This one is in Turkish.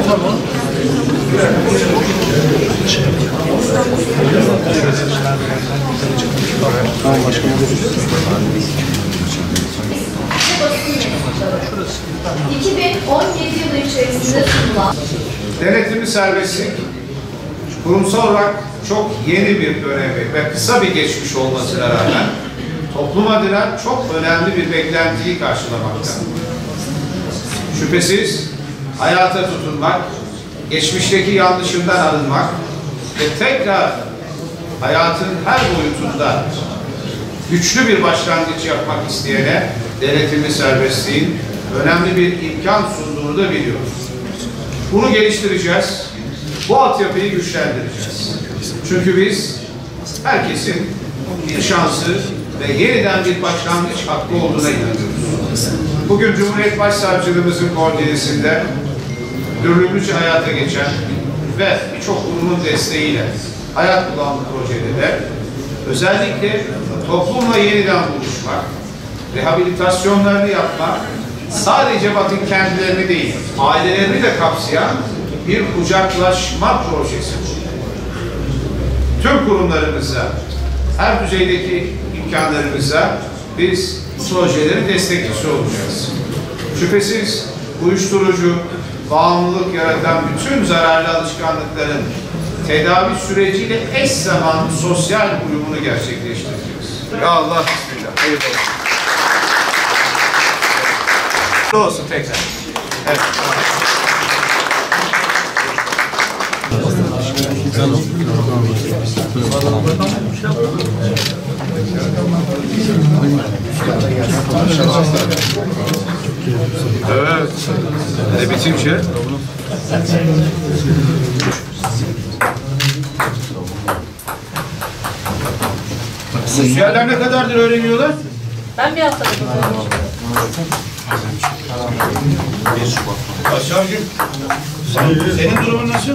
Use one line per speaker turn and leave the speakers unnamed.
Tamam. Tamam başkanım.
2017 yılı içerisinde sunulan
Denetimli serbestlik kurumsal olarak çok yeni bir dönemi ve kısa bir geçmiş olmasına rağmen toplum adına çok önemli bir beklentiyi karşılamakta. Şüphesiz hayata tutunmak, geçmişteki yanlışından arınmak ve tekrar hayatın her boyutunda güçlü bir başlangıç yapmak isteyene denetimli serbestliğin önemli bir imkan sunduğunu da biliyoruz. Bunu geliştireceğiz, bu altyapıyı güçlendireceğiz. Çünkü biz herkesin bir şansı ve yeniden bir başlangıç hakkı olduğuna inanıyoruz. Bugün Cumhuriyet Başsavcılığımızın koordinesinde müdürlüğümüzce hayata geçen ve birçok kurumun desteğiyle hayat bulan bu projede de özellikle toplumla yeniden buluşmak, rehabilitasyonlarını yapmak, sadece bakın kendilerini değil, ailelerini de kapsayan bir kucaklaşma projesi bu. Tüm kurumlarımıza, her düzeydeki imkanlarımıza biz bu projelerin destekçisi olacağız. Şüphesiz uyuşturucu, bağımlılık yaratan bütün zararlı alışkanlıkların tedavi süreciyle eş zamanlı sosyal uyumunu gerçekleştireceğiz. Ya Allah, bismillah. Hayırlı olsun. Hayırlı olsun tekrar. Evet. Evet. Bitince. Sosyaller ne kadardır öğreniyorlar?
ben bir haftadır öğrenmiştim.
Başsavcım, senin durumun nasıl?